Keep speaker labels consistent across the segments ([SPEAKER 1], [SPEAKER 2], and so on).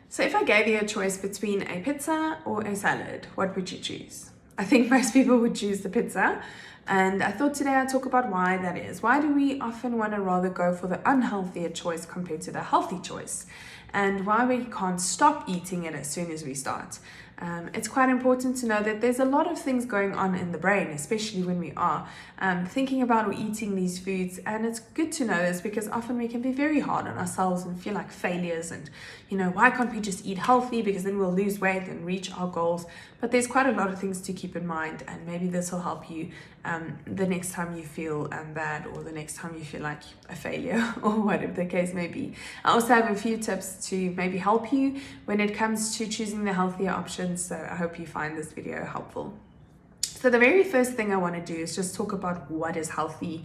[SPEAKER 1] So if I gave you a choice between a pizza or a salad, what would you choose? I think most people would choose the pizza. And I thought today I'd talk about why that is. Why do we often want to rather go for the unhealthier choice compared to the healthy choice? And why we can't stop eating it as soon as we start. It's quite important to know that there's a lot of things going on in the brain, especially when we are thinking about or eating these foods. And it's good to know this because often we can be very hard on ourselves and feel like failures and, why can't we just eat healthy, because then we'll lose weight and reach our goals. But there's quite a lot of things to keep in mind, and maybe this will help you the next time you feel bad, or the next time you feel like a failure, or whatever the case may be. I also have a few tips to maybe help you when it comes to choosing the healthier options, so I hope you find this video helpful. So the very first thing I want to do is just talk about what is healthy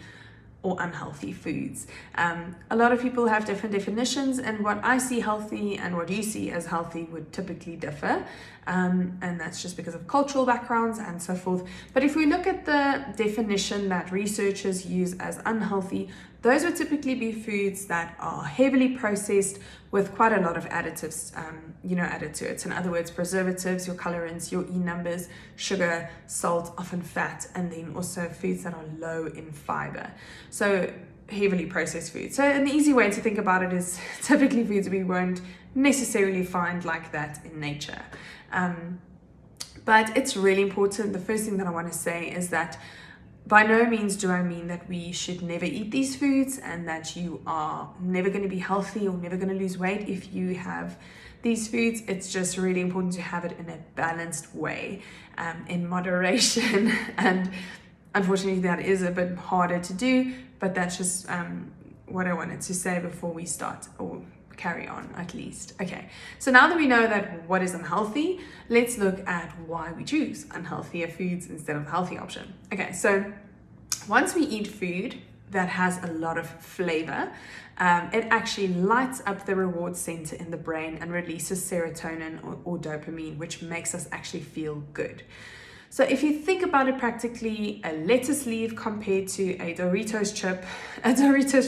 [SPEAKER 1] or unhealthy foods. A lot of people have different definitions, and what I see healthy and what you see as healthy would typically differ, and that's just because of cultural backgrounds and so forth. But if we look at the definition that researchers use as unhealthy, those would typically be foods that are heavily processed with quite a lot of additives, added to it. In other words, preservatives, your colorants, your E numbers, sugar, salt, often fat, and then also foods that are low in fiber. So heavily processed foods. So an easy way to think about it is typically foods we won't necessarily find like that in nature. But it's really important. The first thing that I want to say is that by no means do I mean that we should never eat these foods and that you are never going to be healthy or never going to lose weight if you have these foods. It's just really important to have it in a balanced way, in moderation. And unfortunately, that is a bit harder to do, but that's just what I wanted to say before we start, or carry on at least. Okay, so now that we know that what is unhealthy, let's look at why we choose unhealthier foods instead of the healthy option. Okay, so once we eat food that has a lot of flavor, it actually lights up the reward center in the brain and releases serotonin or dopamine, which makes us actually feel good. So if you think about it practically, a lettuce leaf compared to a Doritos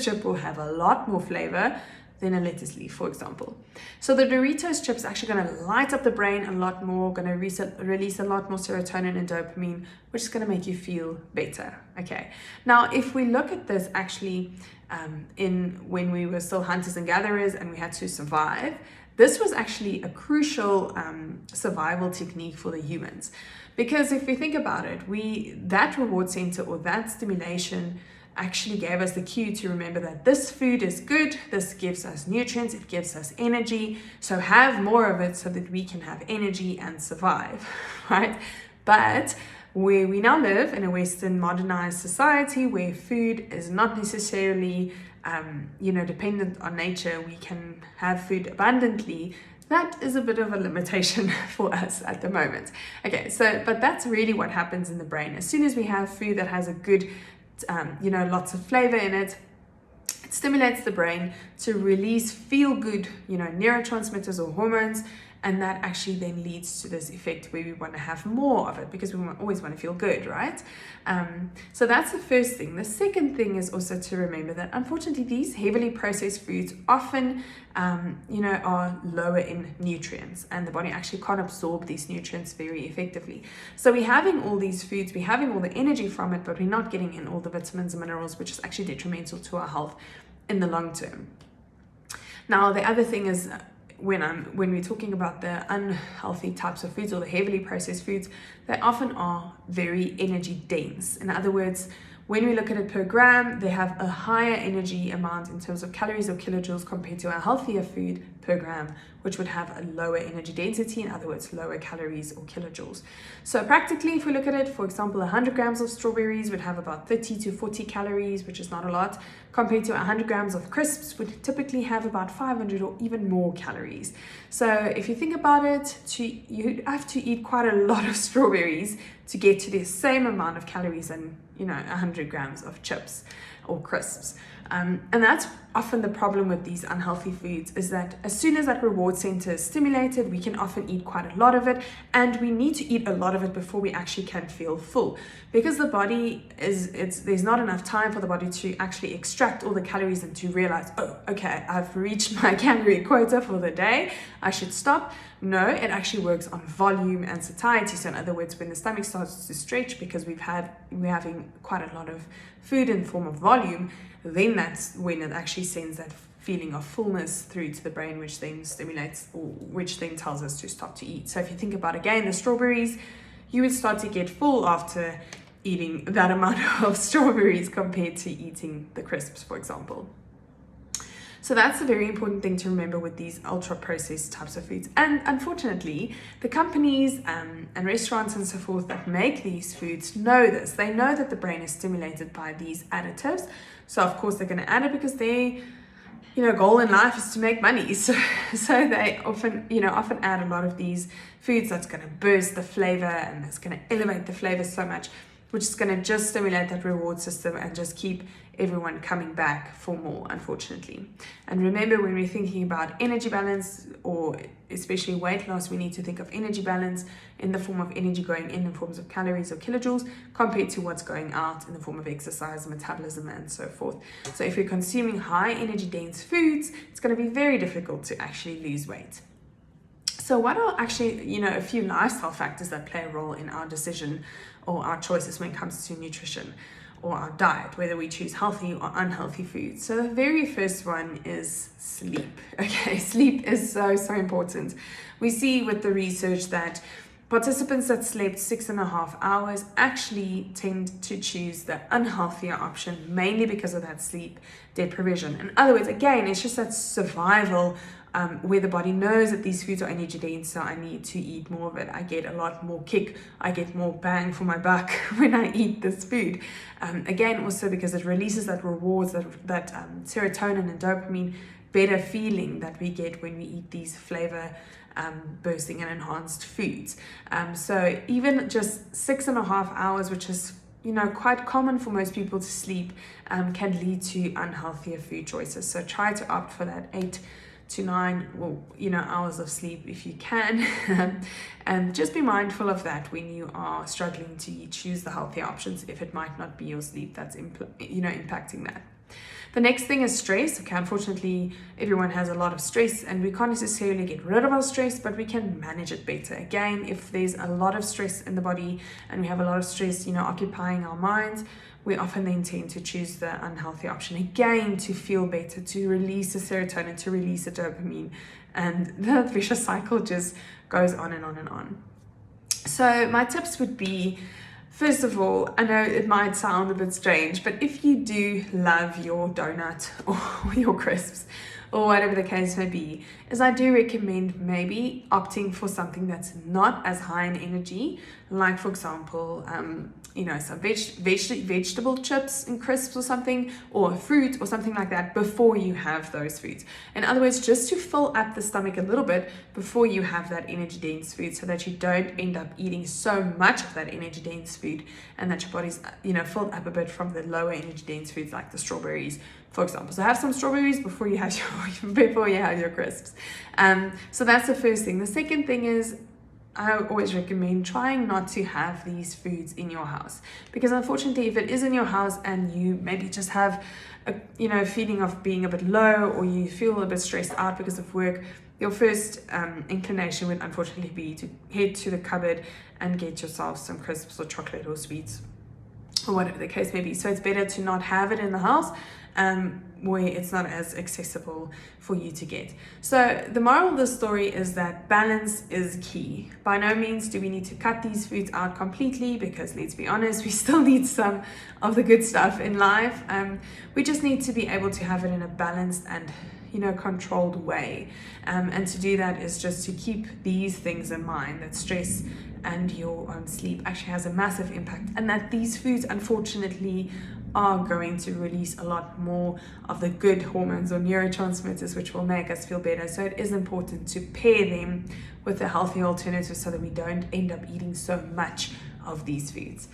[SPEAKER 1] chip will have a lot more flavor than a lettuce leaf, for example. So the Doritos chip is actually going to light up the brain a lot more, going to release a lot more serotonin and dopamine, which is going to make you feel better. Okay. Now, if we look at this actually when we were still hunters and gatherers and we had to survive, this was actually a crucial survival technique for the humans. Because if we think about it, that reward center or that stimulation actually gave us the cue to remember that this food is good, this gives us nutrients, it gives us energy, so have more of it so that we can have energy and survive, right? But where we now live in a Western modernized society where food is not necessarily dependent on nature, we can have food abundantly. That is a bit of a limitation for us at the moment. Okay, but that's really what happens in the brain. As soon as we have food that has a good lots of flavor in it, it stimulates the brain to release feel-good, neurotransmitters or hormones, and that actually then leads to this effect where we want to have more of it because we always want to feel good, right? So that's the first thing. The second thing is also to remember that unfortunately these heavily processed foods often are lower in nutrients, and the body actually can't absorb these nutrients very effectively. So we're having all these foods, we're having all the energy from it, but we're not getting in all the vitamins and minerals, which is actually detrimental to our health in the long term. Now, the other thing is, when we're talking about the unhealthy types of foods or the heavily processed foods, they often are very energy dense. In other words, when we look at it per gram, they have a higher energy amount in terms of calories or kilojoules compared to a healthier food per gram, which would have a lower energy density, in other words, lower calories or kilojoules. So practically, if we look at it, for example, 100 grams of strawberries would have about 30 to 40 calories, which is not a lot, compared to 100 grams of crisps would typically have about 500 or even more calories. So if you think about it, you have to eat quite a lot of strawberries to get to the same amount of calories and 100 grams of chips or crisps. And that's often the problem with these unhealthy foods, is that as soon as that reward center is stimulated, we can often eat quite a lot of it, and we need to eat a lot of it before we actually can feel full, because the body there's not enough time for the body to actually extract all the calories and to realize, oh, okay, I've reached my calorie quota for the day, I should stop. No, it actually works on volume and satiety. So in other words, when the stomach starts to stretch because we're having quite a lot of food in the form of volume, then that's when it actually sends that feeling of fullness through to the brain, which then stimulates, or which then tells us to stop to eat. So if you think about, again, the strawberries, you would start to get full after eating that amount of strawberries compared to eating the crisps, for example. So that's a very important thing to remember with these ultra processed types of foods. And unfortunately, the companies and restaurants and so forth that make these foods know this. They know that the brain is stimulated by these additives. So of course they're going to add it because their goal in life is to make money. So they often add a lot of these foods that's going to burst the flavor and that's going to elevate the flavor so much, which is going to just stimulate that reward system and just keep everyone coming back for more, unfortunately. And remember, when we're thinking about energy balance, or especially weight loss, we need to think of energy balance in the form of energy going in forms of calories or kilojoules compared to what's going out in the form of exercise, metabolism, and so forth. So if you're consuming high energy dense foods, it's going to be very difficult to actually lose weight. So what are actually, a few lifestyle factors that play a role in our decision or our choices when it comes to nutrition or our diet, whether we choose healthy or unhealthy foods? So the very first one is sleep. Okay, sleep is so important. We see with the research that participants that slept 6.5 hours actually tend to choose the unhealthier option, mainly because of that sleep deprivation. In other words, again, it's just that survival where the body knows that these foods are energy dense, so I need to eat more of it. I get a lot more kick, I get more bang for my buck when I eat this food. Again, also because it releases that rewards, that serotonin and dopamine, better feeling that we get when we eat these flavor bursting and enhanced foods. So even just 6.5 hours, which is quite common for most people to sleep, can lead to unhealthier food choices. So try to opt for that 8 to 9 hours of sleep if you can, and just be mindful of that when you are struggling to choose the healthy options, if it might not be your sleep that's impacting that. The next thing is stress. Okay, unfortunately, everyone has a lot of stress, and we can't necessarily get rid of our stress, but we can manage it better. Again, if there's a lot of stress in the body and we have a lot of stress, occupying our minds, we often then tend to choose the unhealthy option, again, to feel better, to release the serotonin, to release the dopamine, and the vicious cycle just goes on and on and on. So my tips would be, first of all, I know it might sound a bit strange, but if you do love your donut or your crisps or whatever the case may be, is I do recommend maybe opting for something that's not as high in energy, like for example, some vegetable chips and crisps or something, or fruit or something like that before you have those foods. In other words, just to fill up the stomach a little bit before you have that energy dense food, so that you don't end up eating so much of that energy dense food and that your body's filled up a bit from the lower energy dense foods like the strawberries, for example. So have some strawberries before you have your crisps. So that's the first thing. The second thing is, I always recommend trying not to have these foods in your house, because unfortunately, if it is in your house and you maybe just have a feeling of being a bit low, or you feel a bit stressed out because of work, your first inclination would unfortunately be to head to the cupboard and get yourself some crisps or chocolate or sweets or whatever the case may be. So it's better to not have it in the house, where it's not as accessible for you to get. So the moral of the story is that balance is key. By no means do we need to cut these foods out completely, because let's be honest, we still need some of the good stuff in life. We just need to be able to have it in a balanced and controlled way. And to do that is just to keep these things in mind, that stress and your sleep actually has a massive impact, and that these foods unfortunately are going to release a lot more of the good hormones or neurotransmitters, which will make us feel better. So it is important to pair them with a healthy alternative, so that we don't end up eating so much of these foods.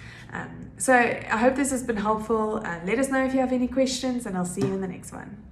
[SPEAKER 1] So I hope this has been helpful. Let us know if you have any questions, and I'll see you in the next one.